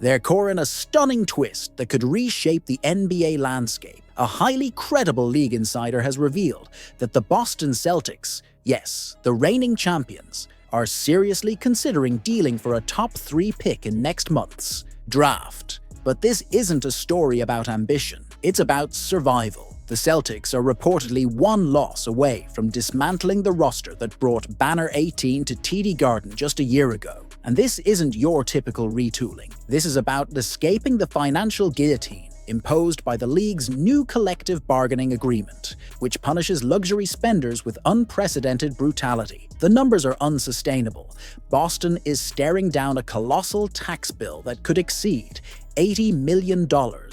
They're coring a stunning twist that could reshape the NBA landscape. A highly credible league insider has revealed that the Boston Celtics, yes, the reigning champions, are seriously considering dealing for a top 3 pick in next month's draft. But this isn't a story about ambition, it's about survival. The Celtics are reportedly one loss away from dismantling the roster that brought Banner 18 to TD Garden just a year ago. And this isn't your typical retooling. This is about escaping the financial guillotine imposed by the league's new collective bargaining agreement, which punishes luxury spenders with unprecedented brutality. The numbers are unsustainable. Boston is staring down a colossal tax bill that could exceed $80 million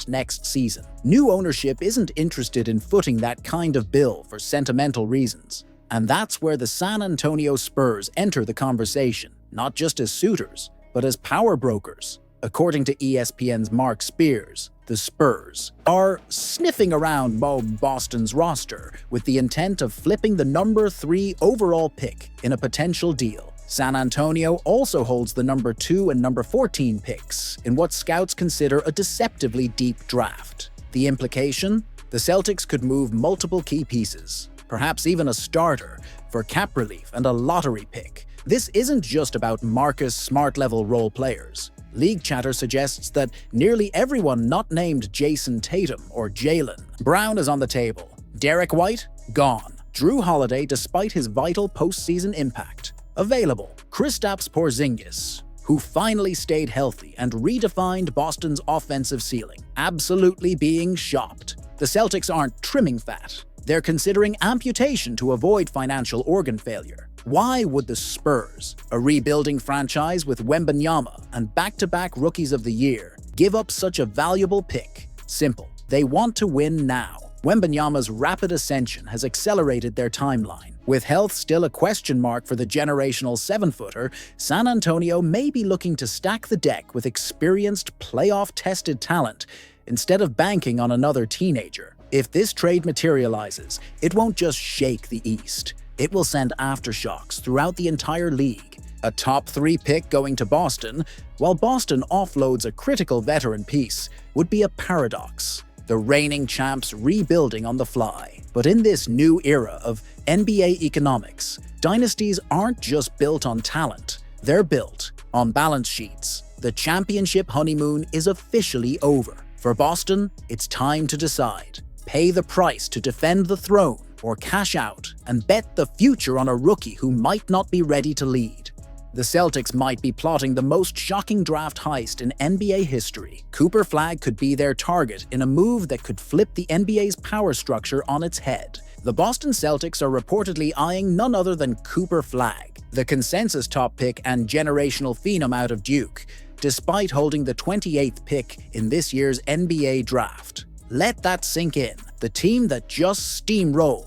next season. New ownership isn't interested in footing that kind of bill for sentimental reasons. And that's where the San Antonio Spurs enter the conversation, not just as suitors, but as power brokers. According to ESPN's Mark Spears, the Spurs are sniffing around Boston's roster with the intent of flipping the number 3 overall pick in a potential deal. San Antonio also holds the number 2 and number 14 picks in what scouts consider a deceptively deep draft. The implication? The Celtics could move multiple key pieces, perhaps even a starter, for cap relief and a lottery pick. This isn't just about Marcus Smart-level role players. League chatter suggests that nearly everyone not named Jason Tatum or Jaylen Brown is on the table. Derek White? Gone. Drew Holiday, despite his vital postseason impact. Available. Kristaps Porzingis, who finally stayed healthy and redefined Boston's offensive ceiling, absolutely being shopped. The Celtics aren't trimming fat. They're considering amputation to avoid financial organ failure. Why would the Spurs, a rebuilding franchise with Wembanyama and back-to-back Rookies of the Year, give up such a valuable pick? Simple. They want to win now. Wembanyama's rapid ascension has accelerated their timeline. With health still a question mark for the generational 7-footer, San Antonio may be looking to stack the deck with experienced, playoff-tested talent instead of banking on another teenager. If this trade materializes, it won't just shake the East. It will send aftershocks throughout the entire league. A top 3 pick going to Boston, while Boston offloads a critical veteran piece, would be a paradox. The reigning champs rebuilding on the fly. But in this new era of NBA economics, dynasties aren't just built on talent, they're built on balance sheets. The championship honeymoon is officially over. For Boston, it's time to decide. Pay the price to defend the throne, or cash out and bet the future on a rookie who might not be ready to lead. The Celtics might be plotting the most shocking draft heist in NBA history. Cooper Flagg could be their target in a move that could flip the NBA's power structure on its head. The Boston Celtics are reportedly eyeing none other than Cooper Flagg, the consensus top pick and generational phenom out of Duke, despite holding the 28th pick in this year's NBA draft. Let that sink in. The team that just steamrolled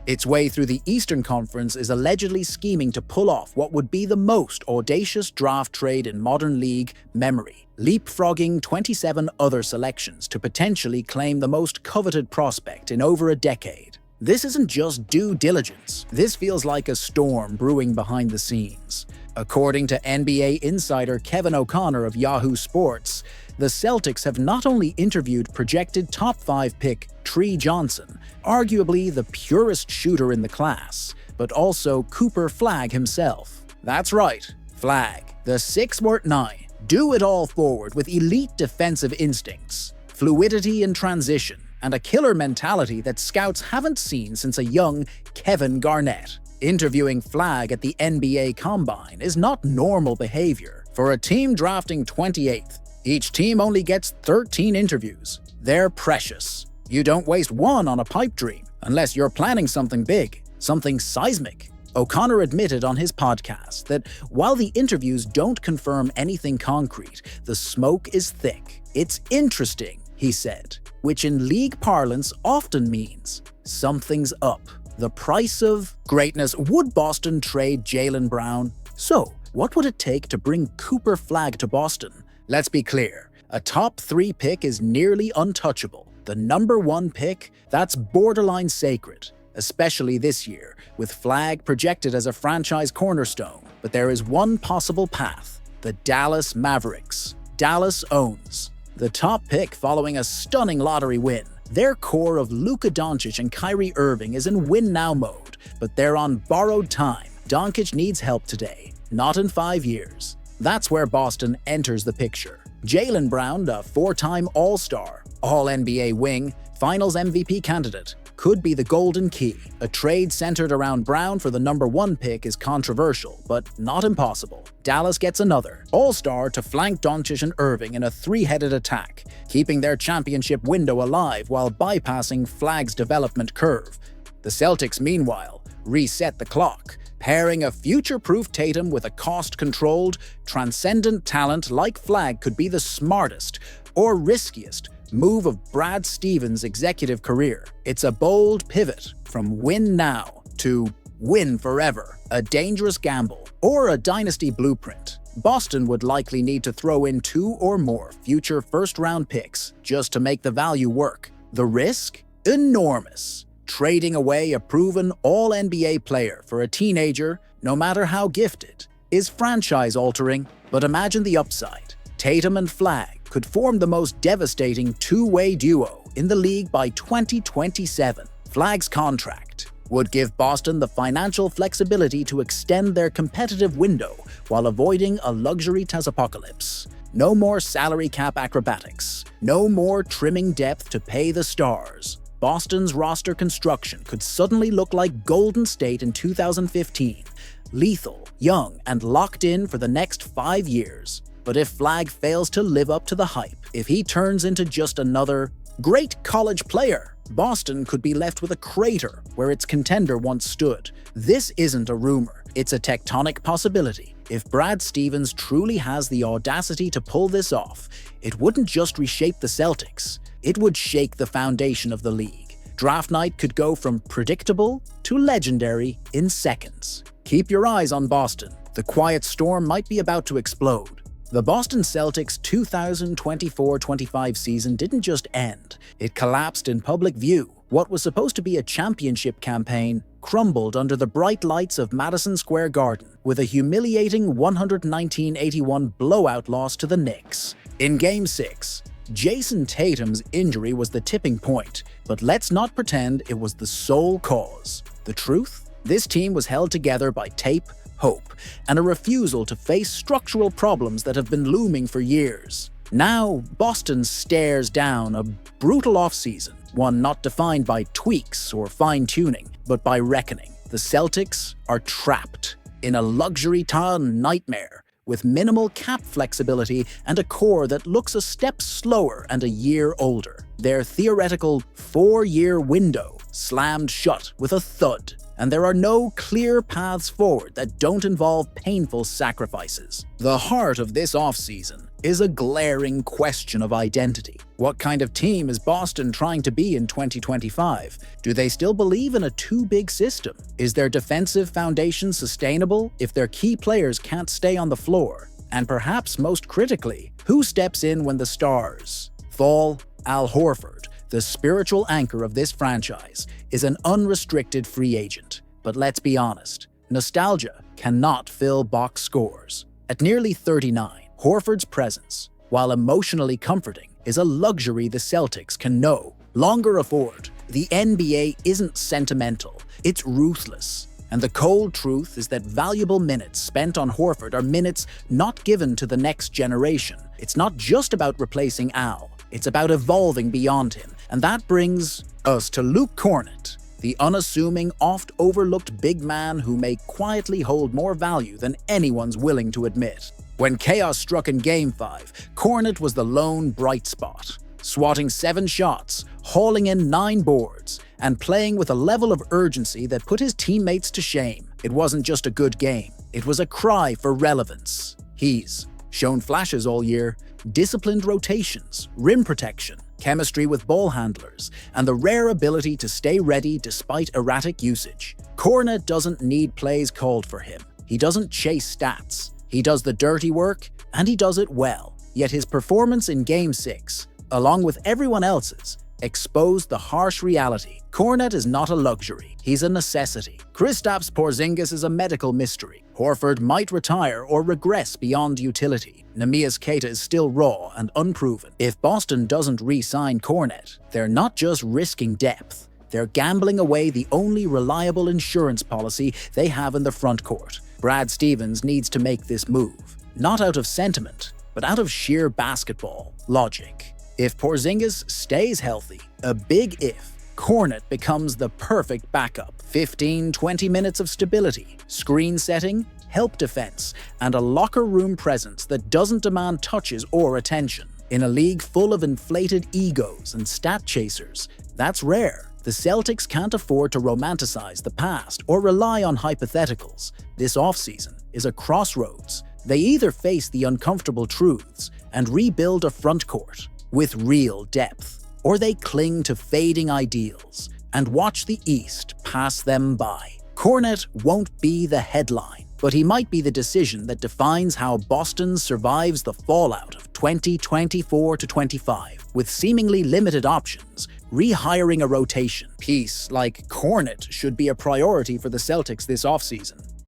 its way through the Eastern Conference is allegedly scheming to pull off what would be the most audacious draft trade in modern league memory, leapfrogging 27 other selections to potentially claim the most coveted prospect in over a decade. This isn't just due diligence. This feels like a storm brewing behind the scenes. According to NBA insider Kevin O'Connor of Yahoo Sports, the Celtics have not only interviewed projected top 5 pick Tree Johnson, arguably the purest shooter in the class, but also Cooper Flagg himself. That's right, Flagg, the 6'9", do-it-all forward with elite defensive instincts, fluidity in transition, and a killer mentality that scouts haven't seen since a young Kevin Garnett. Interviewing Flagg at the NBA Combine is not normal behavior. For a team drafting 28th, each team only gets 13 interviews. They're precious. You don't waste one on a pipe dream, unless you're planning something big, something seismic. O'Connor admitted on his podcast that while the interviews don't confirm anything concrete, the smoke is thick. It's interesting, he said, which in league parlance often means something's up. The price of greatness. Would Boston trade Jaylen Brown? So, what would it take to bring Cooper Flagg to Boston? Let's be clear, a top 3 pick is nearly untouchable. The number 1 pick, that's borderline sacred, especially this year, with Flagg projected as a franchise cornerstone. But there is one possible path: the Dallas Mavericks. Dallas owns. The top pick following a stunning lottery win. Their core of Luka Doncic and Kyrie Irving is in win-now mode, but they're on borrowed time. Doncic needs help today, not in 5 years. That's where Boston enters the picture. Jaylen Brown, a 4-time All-Star, All-NBA wing, Finals MVP candidate, could be the golden key. A trade centered around Brown for the #1 pick is controversial, but not impossible. Dallas gets another All-Star to flank Doncic and Irving in a 3-headed attack, keeping their championship window alive while bypassing Flagg's development curve. The Celtics, meanwhile, reset the clock, pairing a future-proof Tatum with a cost-controlled, transcendent talent like Flagg could be the smartest or riskiest move of Brad Stevens' executive career. It's a bold pivot from win now to win forever, a dangerous gamble, or a dynasty blueprint. Boston would likely need to throw in 2 or more future first-round picks just to make the value work. The risk? Enormous. Trading away a proven All-NBA player for a teenager, no matter how gifted, is franchise-altering, but imagine the upside. Tatum and Flagg could form the most devastating two-way duo in the league by 2027. Flagg's contract would give Boston the financial flexibility to extend their competitive window while avoiding a luxury apocalypse. No more salary cap acrobatics, no more trimming depth to pay the stars. Boston's roster construction could suddenly look like Golden State in 2015, lethal, young, and locked in for the next 5 years. But if Flagg fails to live up to the hype, if he turns into just another great college player, Boston could be left with a crater where its contender once stood. This isn't a rumor, it's a tectonic possibility. If Brad Stevens truly has the audacity to pull this off, it wouldn't just reshape the Celtics, it would shake the foundation of the league. Draft night could go from predictable to legendary in seconds. Keep your eyes on Boston. The quiet storm might be about to explode. The Boston Celtics' 2024-25 season didn't just end, it collapsed in public view. What was supposed to be a championship campaign crumbled under the bright lights of Madison Square Garden with a humiliating 119-81 blowout loss to the Knicks. In Game 6, Jason Tatum's injury was the tipping point, but let's not pretend it was the sole cause. The truth? This team was held together by tape, hope, and a refusal to face structural problems that have been looming for years. Now, Boston stares down a brutal offseason, one not defined by tweaks or fine-tuning, but by reckoning. The Celtics are trapped in a luxury town nightmare with minimal cap flexibility and a core that looks a step slower and a year older. Their theoretical 4-year window slammed shut with a thud, and there are no clear paths forward that don't involve painful sacrifices. The heart of this offseason is a glaring question of identity. What kind of team is Boston trying to be in 2025? Do they still believe in a too-big system? Is their defensive foundation sustainable if their key players can't stay on the floor? And perhaps most critically, who steps in when the stars fall? Al Horford, the spiritual anchor of this franchise, is an unrestricted free agent. But let's be honest, nostalgia cannot fill box scores. At nearly 39, Horford's presence, while emotionally comforting, is a luxury the Celtics can no longer afford. The NBA isn't sentimental, it's ruthless. And the cold truth is that valuable minutes spent on Horford are minutes not given to the next generation. It's not just about replacing Al, it's about evolving beyond him. And that brings us to Luke Kornet, the unassuming, oft-overlooked big man who may quietly hold more value than anyone's willing to admit. When chaos struck in Game 5, Kornet was the lone bright spot, swatting 7 shots, hauling in 9 boards, and playing with a level of urgency that put his teammates to shame. It wasn't just a good game, it was a cry for relevance. He's shown flashes all year, disciplined rotations, rim protection, chemistry with ball handlers, and the rare ability to stay ready despite erratic usage. Kornet doesn't need plays called for him. He doesn't chase stats. He does the dirty work, and he does it well. Yet his performance in Game 6, along with everyone else's, exposed the harsh reality. Kornet is not a luxury, he's a necessity. Kristaps Porzingis is a medical mystery. Horford might retire or regress beyond utility. Neemias Queta is still raw and unproven. If Boston doesn't re-sign Kornet, they're not just risking depth, they're gambling away the only reliable insurance policy they have in the front court. Brad Stevens needs to make this move, not out of sentiment, but out of sheer basketball logic. If Porzingis stays healthy, a big if, Kornet becomes the perfect backup. 15-20 minutes of stability, screen setting, help defense, and a locker room presence that doesn't demand touches or attention. In a league full of inflated egos and stat chasers, that's rare. The Celtics can't afford to romanticize the past or rely on hypotheticals. This offseason is a crossroads. They either face the uncomfortable truths and rebuild a front court with real depth, or they cling to fading ideals and watch the East pass them by. Kornet won't be the headline, but he might be the decision that defines how Boston survives the fallout of 2024-25, with seemingly limited options. Rehiring a rotation piece like Kornet should be a priority for the Celtics this offseason.